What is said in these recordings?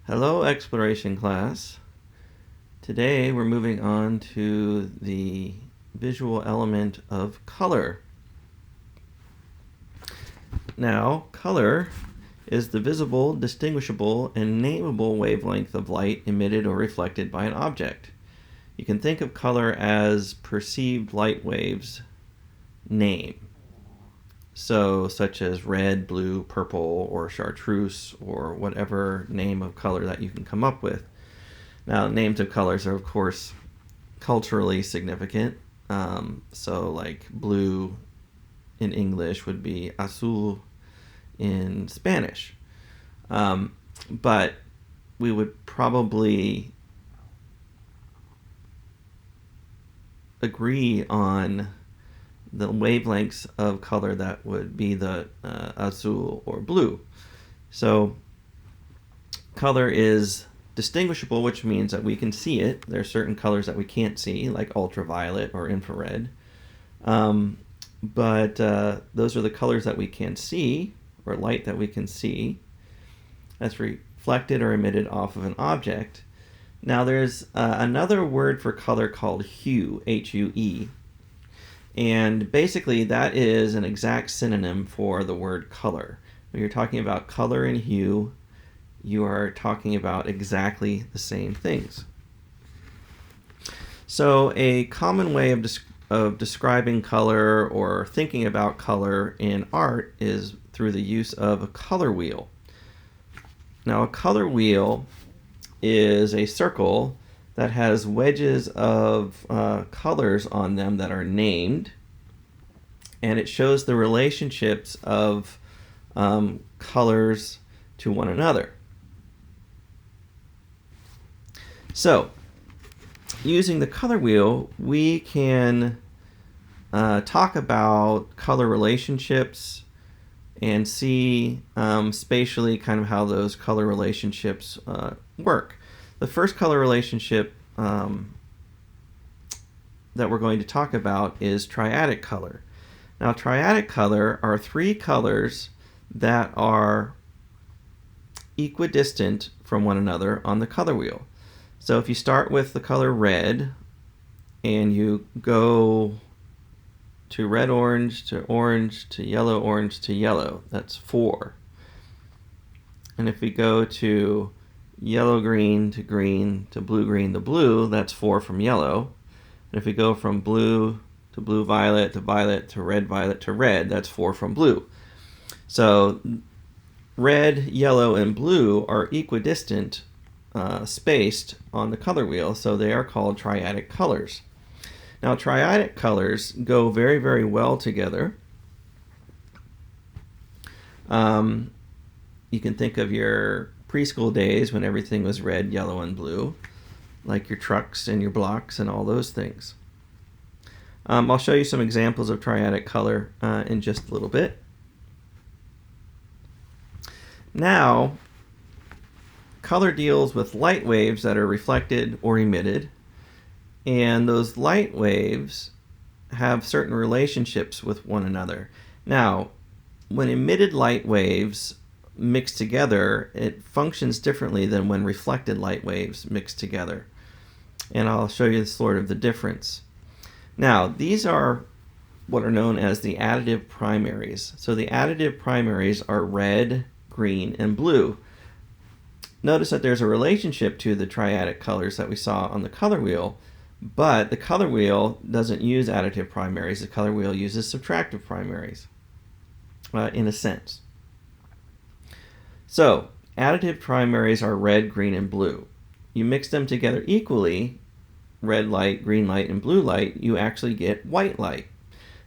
Hello, exploration class. Today we're moving on to the visual element of color. Now, color is the visible, distinguishable, and nameable wavelength of light emitted or reflected by an object. You can think of color as perceived light waves name. So, such as red, blue, purple, or chartreuse, or whatever name of color that you can come up with. Now, names of colors are, of course, culturally significant. So, like blue in English would be azul in Spanish. But we would probably agree on the wavelengths of color that would be the azul or blue. So color is distinguishable, which means that we can see it. There are certain colors that we can't see, like ultraviolet or infrared. But those are the colors that we can see, or light that we can see. That's reflected or emitted off of an object. Now there's another word for color called hue, H-U-E. And basically that is an exact synonym for the word color. When you're talking about color and hue, you are talking about exactly the same things. So a common way of describing color or thinking about color in art is through the use of a color wheel. Now a color wheel is a circle that has wedges of colors on them that are named, and it shows the relationships of colors to one another. So, using the color wheel, we can talk about color relationships and see spatially kind of how those color relationships work. The first color relationship that we're going to talk about is triadic color. Now, triadic color are three colors that are equidistant from one another on the color wheel. So if you start with the color red and you go to red-orange to yellow-orange to yellow, that's 4. And if we go to yellow-green to blue-green to blue, that's 4 from yellow. And if we go from blue to blue-violet to red-violet to red, that's 4 from blue. So red, yellow, and blue are equidistant spaced on the color wheel, so they are called triadic colors. Now, triadic colors go very, very well together. You can think of your preschool days when everything was red, yellow, and blue, like your trucks and your blocks and all those things. I'll show you some examples of triadic color in just a little bit. Now, color deals with light waves that are reflected or emitted, and those light waves have certain relationships with one another. Now, when emitted light waves mix together, it functions differently than when reflected light waves mix together. And I'll show you sort of the difference. Now, these are what are known as the additive primaries. So the additive primaries are red, green, and blue. Notice that there's a relationship to the triadic colors that we saw on the color wheel, but the color wheel doesn't use additive primaries. The color wheel uses subtractive primaries, in a sense. So, additive primaries are red, green, and blue. You mix them together equally, red light, green light, and blue light, you actually get white light.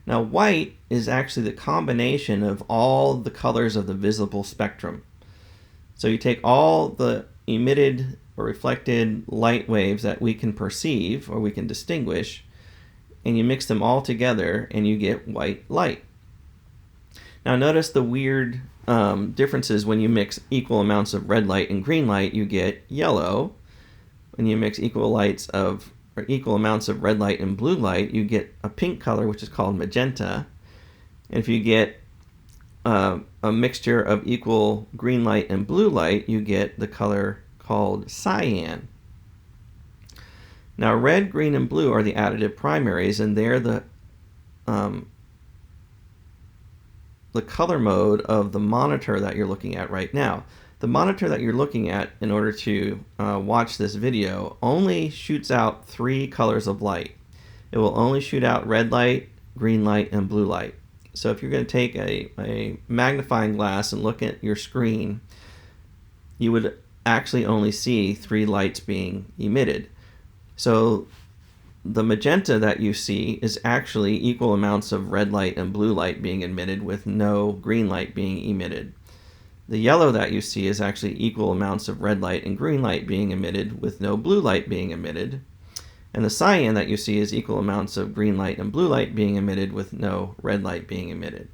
Now, white is actually the combination of all the colors of the visible spectrum. So you take all the emitted or reflected light waves that we can perceive or we can distinguish, and you mix them all together and you get white light. Now notice the weird differences. When you mix equal amounts of red light and green light, you get yellow. When you mix equal amounts of red light and blue light, you get a pink color, which is called magenta. And if you get a mixture of equal green light and blue light, you get the color called cyan. Now, red, green, and blue are the additive primaries, and they're the color mode of the monitor that you're looking at right now. The monitor that you're looking at, in order to watch this video, only shoots out 3 colors of light. It will only shoot out red light, green light, and blue light. So if you're going to take a magnifying glass and look at your screen, you would actually only see 3 lights being emitted. So the magenta that you see is actually equal amounts of red light and blue light being emitted with no green light being emitted. The yellow that you see is actually equal amounts of red light and green light being emitted with no blue light being emitted. And the cyan that you see is equal amounts of green light and blue light being emitted with no red light being emitted.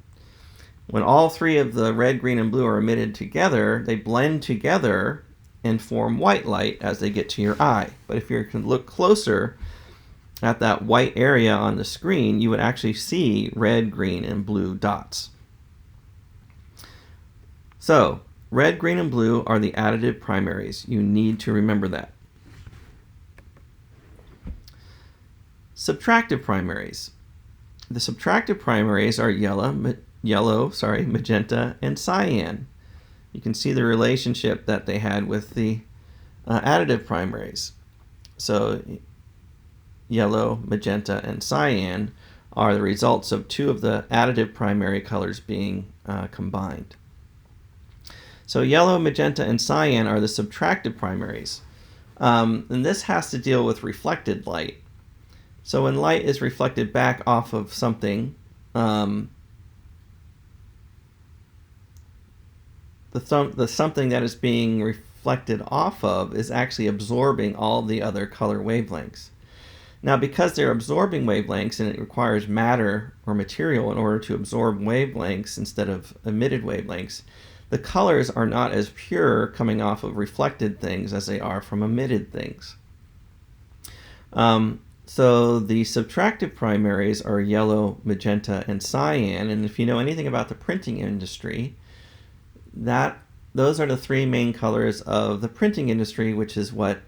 When all 3 of the red, green, and blue are emitted together, they blend together and form white light as they get to your eye. But if you can look closer at that white area on the screen, you would actually see red, green, and blue dots. So, red, green, and blue are the additive primaries. You need to remember that. Subtractive primaries. The subtractive primaries are magenta, and cyan. You can see the relationship that they had with the additive primaries. So yellow, magenta, and cyan are the results of 2 of the additive primary colors being combined. So yellow, magenta, and cyan are the subtractive primaries. And this has to deal with reflected light. So when light is reflected back off of something, the something that is being reflected off of is actually absorbing all the other color wavelengths. Now, because they're absorbing wavelengths and it requires matter or material in order to absorb wavelengths instead of emitted wavelengths, the colors are not as pure coming off of reflected things as they are from emitted things. So the subtractive primaries are yellow, magenta, and cyan. And if you know anything about the printing industry, those are the 3 main colors of the printing industry, which is what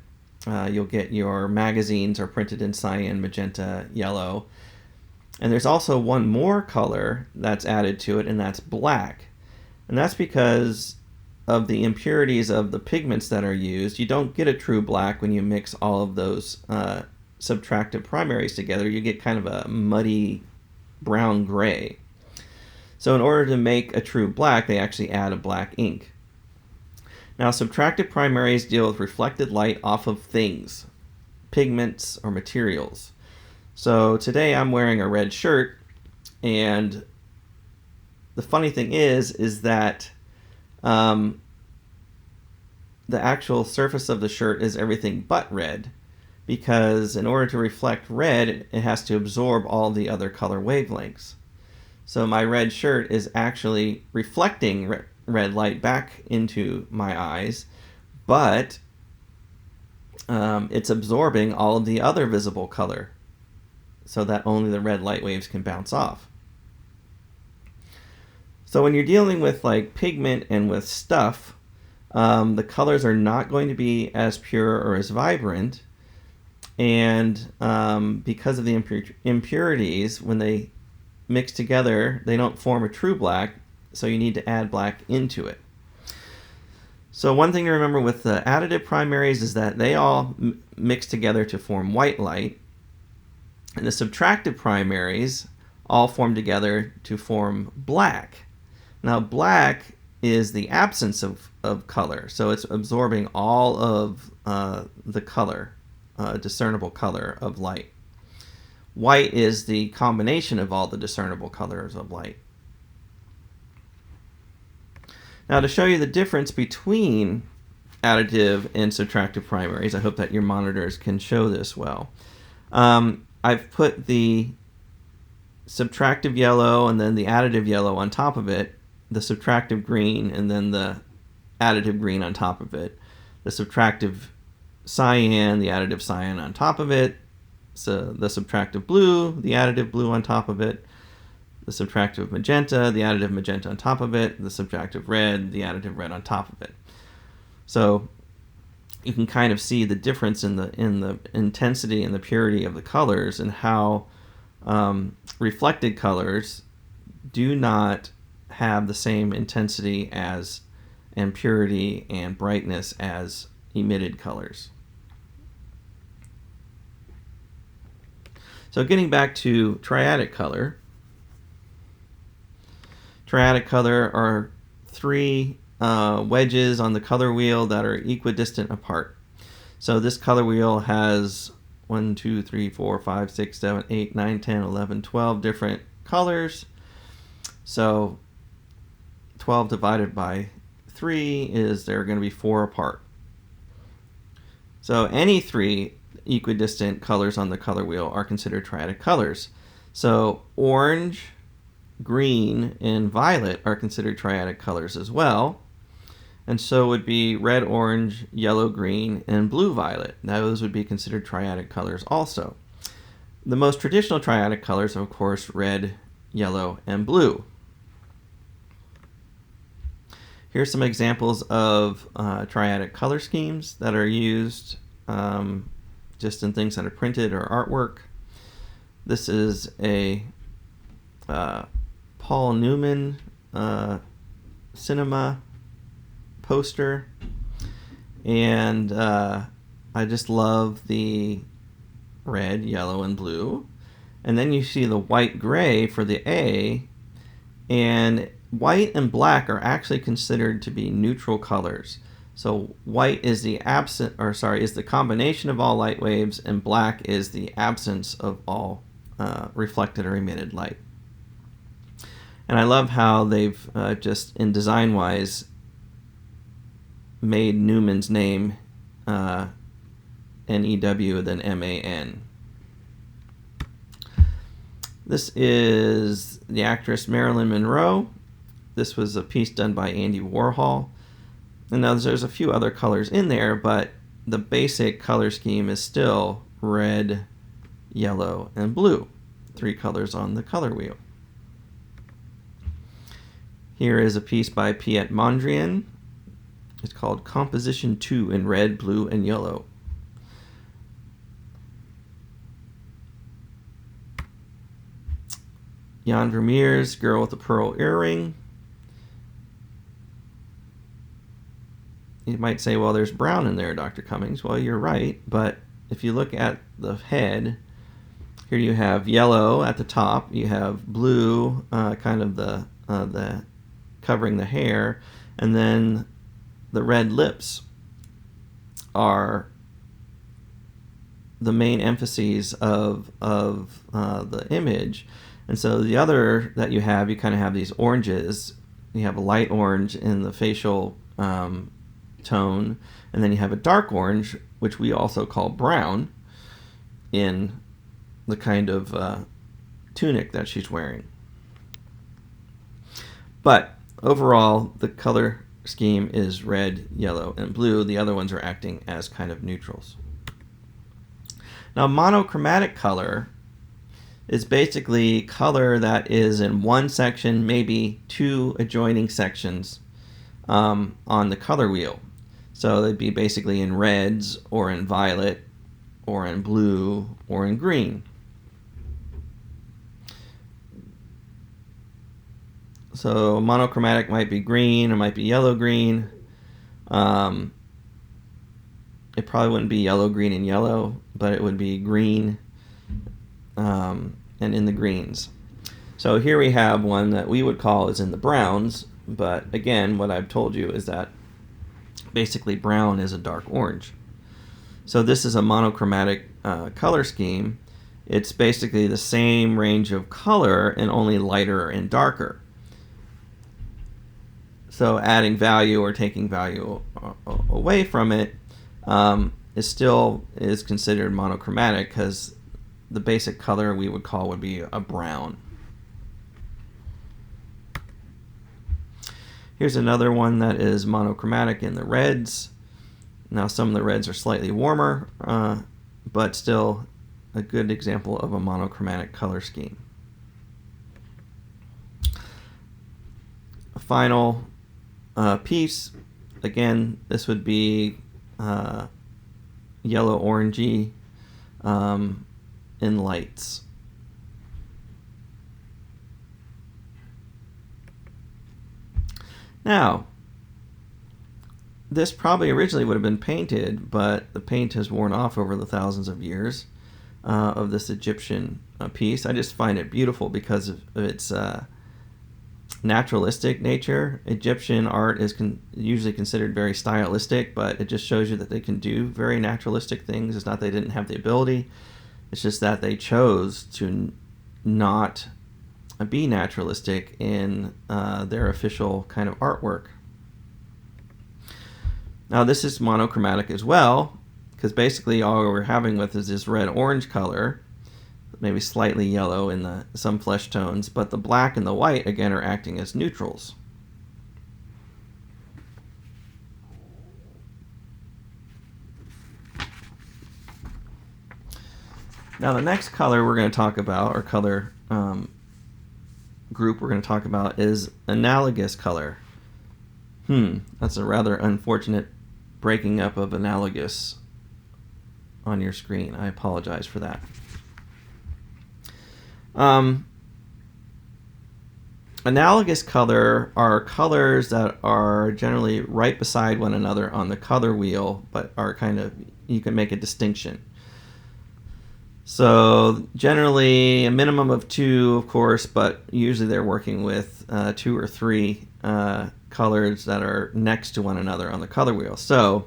you'll get your magazines are printed in cyan, magenta, yellow. And there's also one more color that's added to it, and that's black. And that's because of the impurities of the pigments that are used. You don't get a true black when you mix all of those subtractive primaries together. You get kind of a muddy brown gray. So in order to make a true black, they actually add a black ink. Now, subtractive primaries deal with reflected light off of things, pigments, or materials. So today I'm wearing a red shirt, and the funny thing is that the actual surface of the shirt is everything but red, because in order to reflect red, it has to absorb all the other color wavelengths. So my red shirt is actually reflecting red light back into my eyes, but it's absorbing all of the other visible color so that only the red light waves can bounce off. So when you're dealing with like pigment and with stuff, the colors are not going to be as pure or as vibrant, and because of the impurities, when they mix together, they don't form a true black, so you need to add black into it. So one thing to remember with the additive primaries is that they all mix together to form white light, and the subtractive primaries all form together to form black. Now, black is the absence of color, so it's absorbing all of the color, discernible color of light. White is the combination of all the discernible colors of light. Now, to show you the difference between additive and subtractive primaries, I hope that your monitors can show this well. I've put the subtractive yellow and then the additive yellow on top of it, the subtractive green and then the additive green on top of it, the subtractive cyan, the additive cyan on top of it, so the subtractive blue, the additive blue on top of it, the subtractive magenta, the additive magenta on top of it, the subtractive red, the additive red on top of it. So you can kind of see the difference in the intensity and the purity of the colors, and how reflected colors do not have the same intensity as and purity and brightness as emitted colors. So getting back to triadic color. Triadic color are three wedges on the color wheel that are equidistant apart. So this color wheel has 1, 2, 3, 4, 5, 6, 7, 8, 9, 10, 11, 12 different colors. So 12 divided by 3 is they're going to be 4 apart. So any three equidistant colors on the color wheel are considered triadic colors. So orange, green, and violet are considered triadic colors as well. And so would be red, orange, yellow, green, and blue, violet. Those would be considered triadic colors also. The most traditional triadic colors are, of course, red, yellow, and blue. Here's some examples of triadic color schemes that are used just in things that are printed or artwork. This is a Paul Newman cinema poster, and I just love the red, yellow, and blue. And then you see the white gray for the A, and white and black are actually considered to be neutral colors. So white is the is the combination of all light waves, and black is the absence of all reflected or emitted light. And I love how they've just in design-wise made Newman's name N-E-W than M-A-N. This is the actress Marilyn Monroe. This was a piece done by Andy Warhol. And now there's a few other colors in there, but the basic color scheme is still red, yellow, and blue. 3 colors on the color wheel. Here is a piece by Piet Mondrian. It's called Composition 2 in red, blue, and yellow. Jan Vermeer's Girl with the Pearl Earring. You might say, well, there's brown in there, Dr. Cummings. Well, you're right, but if you look at the head, here you have yellow at the top, you have blue, kind of the covering the hair, and then the red lips are the main emphases of the image. And so the other that you kind of have these oranges. You have a light orange in the facial tone, and then you have a dark orange, which we also call brown, in the kind of tunic that she's wearing. But overall, the color scheme is red, yellow, and blue. The other ones are acting as kind of neutrals. Now, monochromatic color is basically color that is in one section, maybe 2 adjoining sections on the color wheel. So they'd be basically in reds, or in violet, or in blue, or in green. So monochromatic might be green, it might be yellow-green. It probably wouldn't be yellow, green, and yellow, but it would be green and in the greens. So here we have one that we would call is in the browns, but again, what I've told you is that basically brown is a dark orange. So this is a monochromatic color scheme. It's basically the same range of color and only lighter and darker. So adding value or taking value away from it is considered monochromatic, because the basic color we would call would be a brown. Here's another one that is monochromatic in the reds. Now some of the reds are slightly warmer, but still a good example of a monochromatic color scheme. A final piece, again, this would be yellow orangey in lights. Now, this probably originally would have been painted, but the paint has worn off over the thousands of years of this Egyptian piece. I just find it beautiful because of its naturalistic nature. Egyptian art is usually considered very stylistic, but it just shows you that they can do very naturalistic things. It's not they didn't have the ability. It's just that they chose to not be naturalistic in their official kind of artwork. Now this is monochromatic as well, because basically all we're having with is this red-orange color, maybe slightly yellow in some flesh tones, but the black and the white again are acting as neutrals. Now the next color we're going to talk about, or color group we're going to talk about, is analogous color. That's a rather unfortunate breaking up of analogous on your screen. I apologize for that. Analogous color are colors that are generally right beside one another on the color wheel, but are you can make a distinction. So generally a minimum of 2, of course, but usually they're working with 2 or 3 colors that are next to one another on the color wheel. So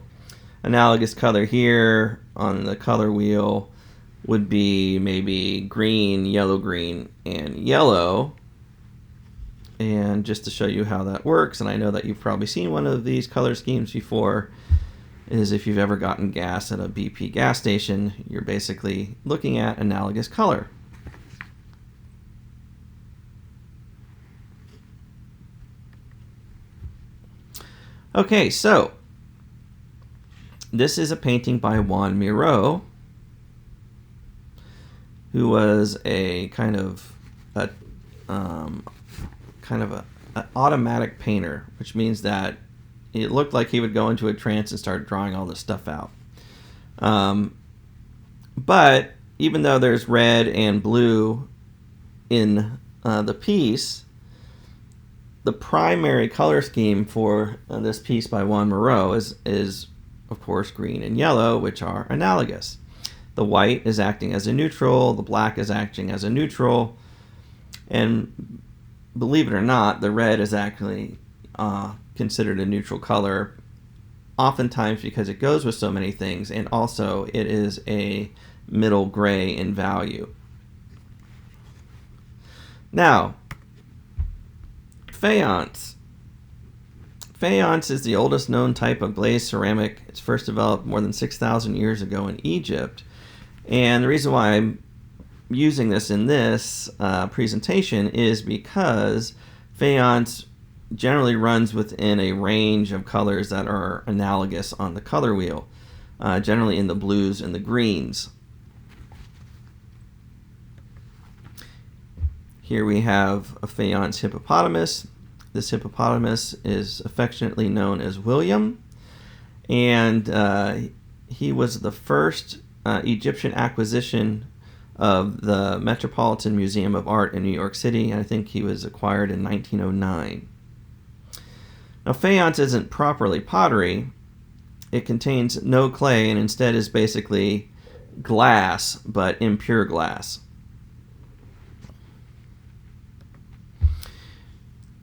analogous color here on the color wheel would be maybe green, green, and yellow. And just to show you how that works, and I know that you've probably seen one of these color schemes before, is if you've ever gotten gas at a BP gas station, you're basically looking at analogous color. Okay, so this is a painting by Juan Miró, who was a kind of an automatic painter, which means that it looked like he would go into a trance and start drawing all this stuff out. But even though there's red and blue in the piece, the primary color scheme for this piece by Juan Miró is of course green and yellow, which are analogous. The white is acting as a neutral, the black is acting as a neutral, and believe it or not, the red is actually considered a neutral color, oftentimes because it goes with so many things, and also it is a middle gray in value. Now, faience. Faience is the oldest known type of glazed ceramic. It's first developed more than 6,000 years ago in Egypt. And the reason why I'm using this in this presentation is because faience generally runs within a range of colors that are analogous on the color wheel, generally in the blues and the greens. Here we have a faience hippopotamus. This hippopotamus is affectionately known as William, and he was the first Egyptian acquisition of the Metropolitan Museum of Art in New York City. I think he was acquired in 1909. Now, faience isn't properly pottery. It contains no clay and instead is basically glass, but impure glass.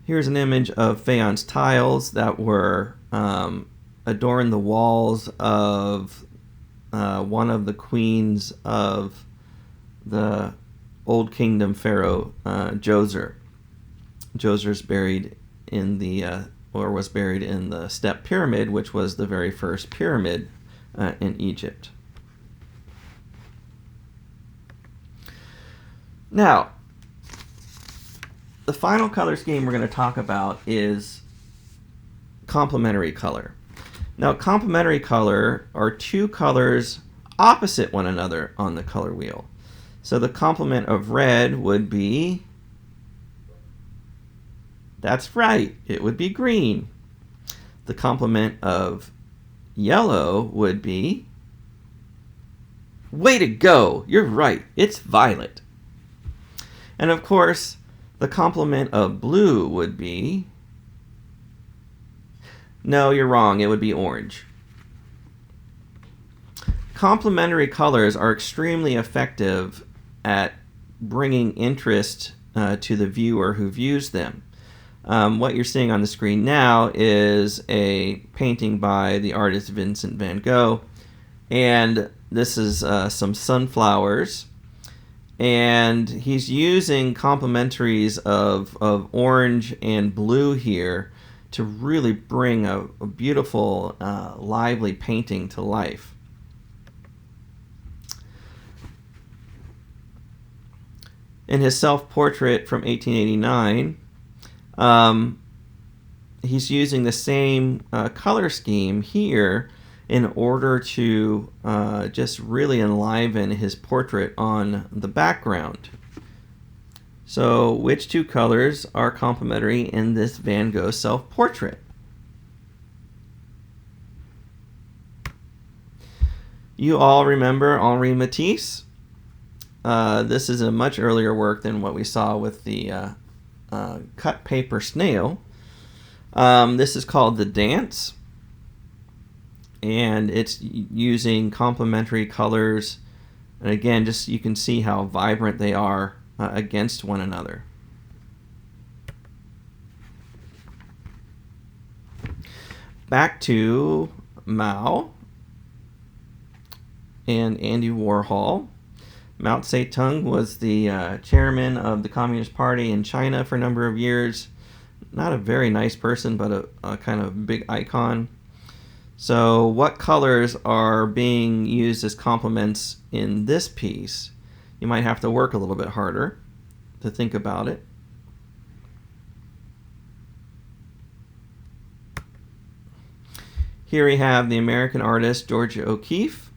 Here's an image of faience tiles that were adorn the walls of one of the queens of the Old Kingdom pharaoh Djoser. Djoser's buried in was buried in the Step Pyramid, which was the very first pyramid in Egypt. Now, the final color scheme we're going to talk about is complementary color. Now, complementary color are 2 colors opposite one another on the color wheel. So the complement of red would be, that's right, it would be green. The complement of yellow would be... Way to go! You're right. It's violet. And of course, the complement of blue would be... No, you're wrong. It would be orange. Complementary colors are extremely effective at bringing interest to the viewer who views them. What you're seeing on the screen now is a painting by the artist Vincent van Gogh, and this is some sunflowers, and he's using complementaries of orange and blue here to really bring a beautiful, lively painting to life. In his self-portrait from 1889, he's using the same color scheme here in order to just really enliven his portrait on the background. So which two colors are complementary in this Van Gogh self-portrait? You all remember Henri Matisse? This is a much earlier work than what we saw with the cut paper snail. This is called The Dance, and it's using complementary colors, and again, just you can see how vibrant they are against one another. Back to Mao and Andy Warhol. Mao Zedong was the chairman of the Communist Party in China for a number of years. Not a very nice person, but a kind of big icon. So what colors are being used as complements in this piece? You might have to work a little bit harder to think about it. Here we have the American artist Georgia O'Keeffe,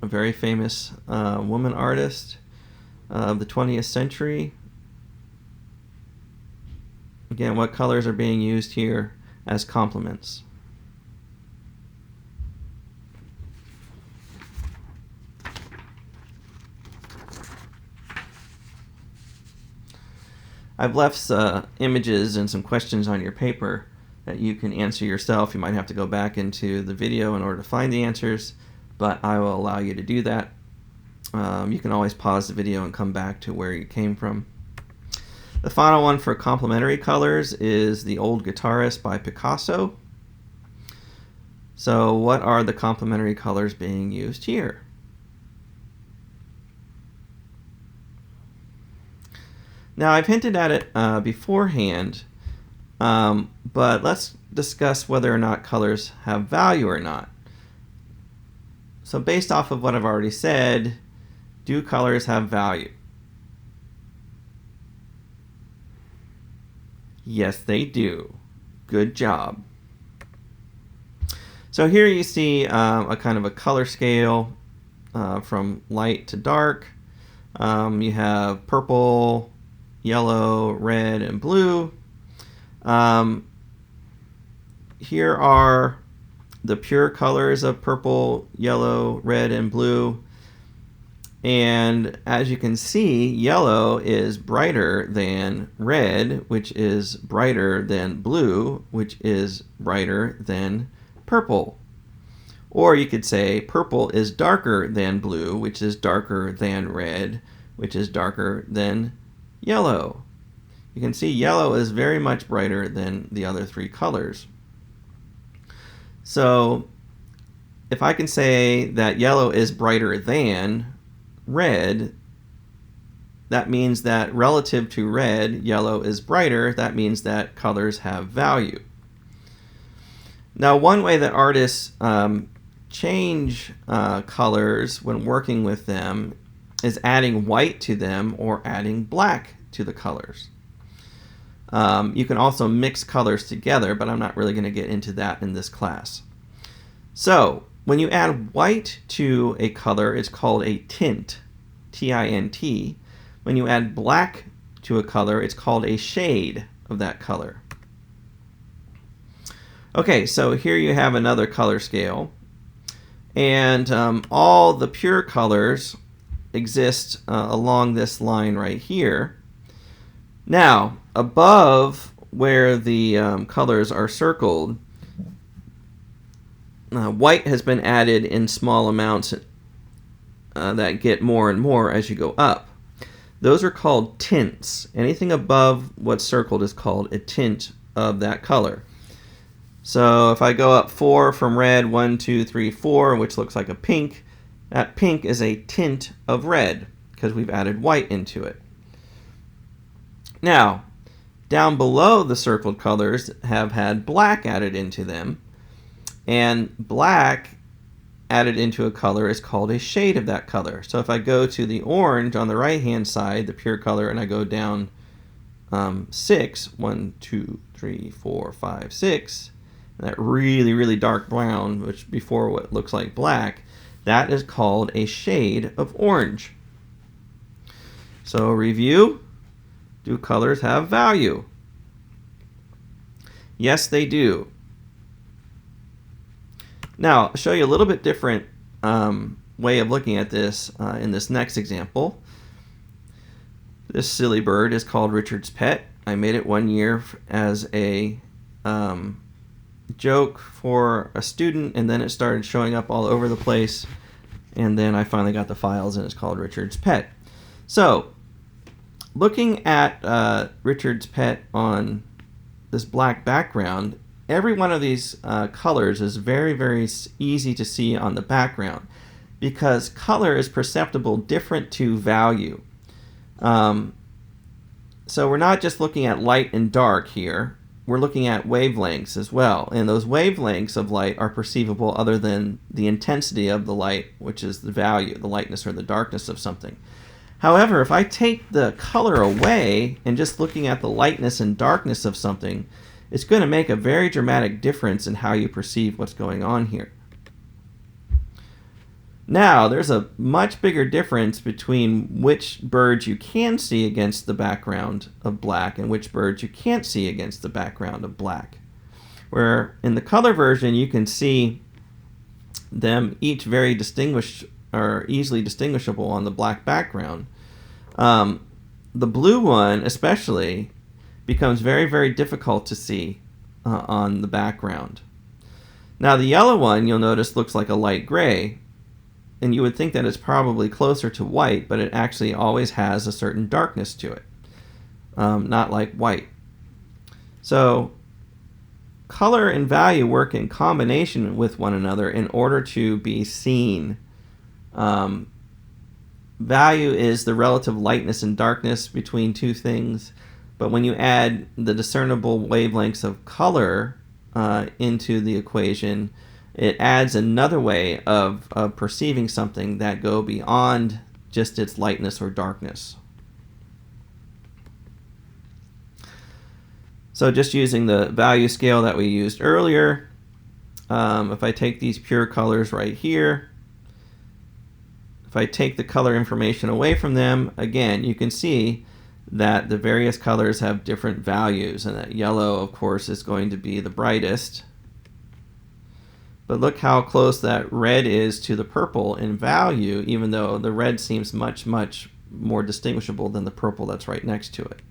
a very famous woman artist of the 20th century. Again, what colors are being used here as complements? I've left images and some questions on your paper that you can answer yourself. You might have to go back into the video in order to find the answers, but I will allow you to do that. You can always pause the video and come back to where you came from. The final one for complementary colors is The Old Guitarist by Picasso. So what are the complementary colors being used here? Now, I've hinted at it beforehand, but let's discuss whether or not colors have value or not. So based off of what I've already said, do colors have value? Yes, they do. Good job. So here you see a kind of a color scale from light to dark. You have purple, yellow, red, and blue. Here are the pure colors of purple, yellow, red, and blue. And as you can see, yellow is brighter than red, which is brighter than blue, which is brighter than purple. Or you could say purple is darker than blue, which is darker than red, which is darker than yellow. You can see yellow is very much brighter than the other three colors. So if I can say that yellow is brighter than red, that means that relative to red, yellow is brighter. That means that colors have value. Now, one way that artists change colors when working with them is adding white to them or adding black to the colors. You can also mix colors together, but I'm not really going to get into that in this class. So when you add white to a color, it's called a tint, T-I-N-T. When you add black to a color, it's called a shade of that color. Okay, so here you have another color scale. And all the pure colors exist along this line right here. Now, above where the colors are circled, white has been added in small amounts that get more and more as you go up. Those are called tints. Anything above what's circled is called a tint of that color. So if I go up 4 from red, 1, 2, 3, 4, which looks like a pink, that pink is a tint of red because we've added white into it. Now, down below the circled colors have had black added into them, and black added into a color is called a shade of that color. So if I go to the orange on the right hand side, the pure color, and I go down 6, 1, 2, 3, 4, 5, 6, that really, really dark brown, which before what looks like black, that is called a shade of orange. So review, do colors have value? Yes, they do. Now, I'll show you a little bit different way of looking at this in this next example. This silly bird is called Richard's Pet. I made it one year as a joke for a student, and then it started showing up all over the place, and then I finally got the files, and it's called Richard's Pet. So, looking at Richard's Pet on this black background, every one of these colors is very, very easy to see on the background because color is perceptible different to value. So we're not just looking at light and dark here. We're looking at wavelengths as well. And those wavelengths of light are perceivable other than the intensity of the light, which is the value, the lightness or the darkness of something. However, if I take the color away and just looking at the lightness and darkness of something, it's going to make a very dramatic difference in how you perceive what's going on here. Now, there's a much bigger difference between which birds you can see against the background of black and which birds you can't see against the background of black. Where in the color version, you can see them each very distinguished or easily distinguishable on the black background. The blue one, especially, becomes very, very difficult to see on the background. Now, the yellow one, you'll notice, looks like a light gray, and you would think that it's probably closer to white, but it actually always has a certain darkness to it, not like white. So color and value work in combination with one another in order to be seen. Value is the relative lightness and darkness between two things, but when you add the discernible wavelengths of color into the equation, it adds another way of perceiving something that go beyond just its lightness or darkness. So just using the value scale that we used earlier, if I take these pure colors right here, if I take the color information away from them, again, you can see that the various colors have different values, and that yellow, of course, is going to be the brightest. But look how close that red is to the purple in value, even though the red seems much, much more distinguishable than the purple that's right next to it.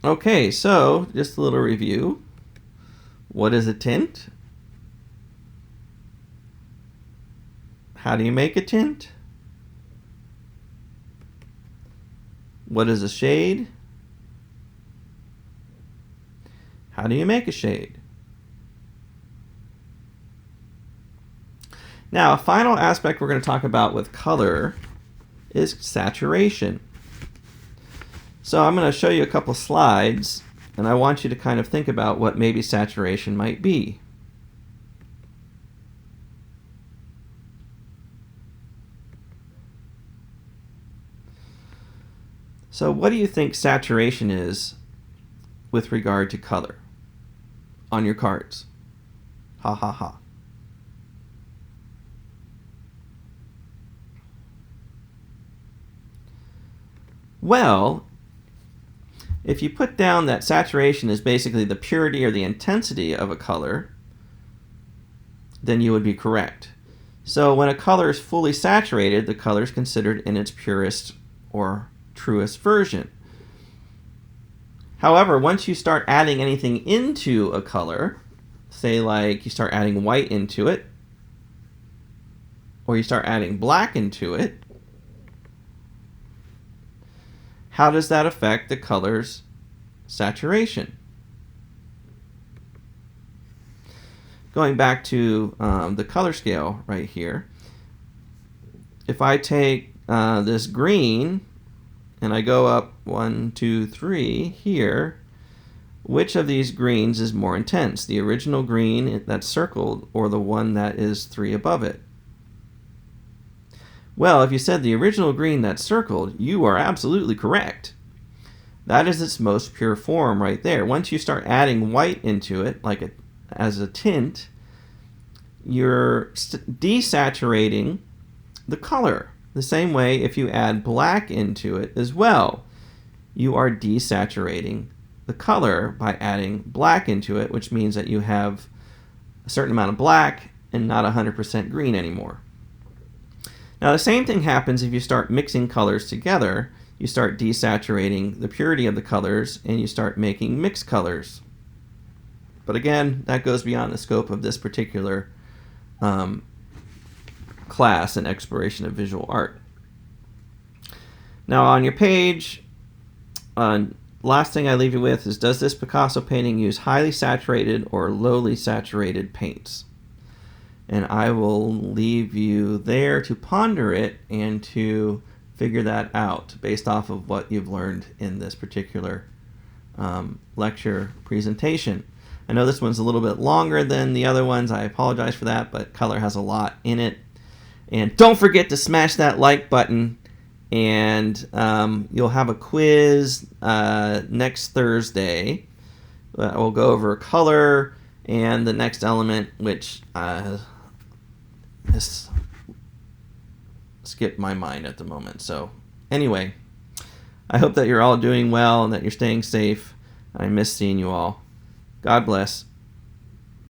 Okay, so just a little review. What is a tint? How do you make a tint? What is a shade? How do you make a shade? Now, a final aspect we're going to talk about with color is saturation. So I'm going to show you a couple slides, and I want you to kind of think about what maybe saturation might be. So what do you think saturation is with regard to color on your cards? Ha ha ha. Well, If you put down that saturation is basically the purity or the intensity of a color, then you would be correct. So when a color is fully saturated, the color is considered in its purest or truest version. However, once you start adding anything into a color, say like you start adding white into it, or you start adding black into it, how does that affect the color's saturation? Going back to the color scale right here, if I take this green and I go up 1, 2, 3 here, which of these greens is more intense? The original green that's circled or the one that is 3 above it? Well, if you said the original green that's circled, you are absolutely correct. That is its most pure form right there. Once you start adding white into it, as a tint, you're desaturating the color. The same way if you add black into it as well, you are desaturating the color by adding black into it, which means that you have a certain amount of black and not 100% green anymore. Now the same thing happens if you start mixing colors together. You start desaturating the purity of the colors and you start making mixed colors. But again, that goes beyond the scope of this particular class in exploration of visual art. Now on your page, last thing I leave you with is, does this Picasso painting use highly saturated or lowly saturated paints? And I will leave you there to ponder it and to figure that out based off of what you've learned in this particular lecture presentation. I know this one's a little bit longer than the other ones. I apologize for that, but color has a lot in it. And don't forget to smash that like button, and you'll have a quiz next Thursday. We'll go over color and the next element, which has skipped my mind at the moment. So anyway, I hope that you're all doing well and that you're staying safe. I miss seeing you all. God bless.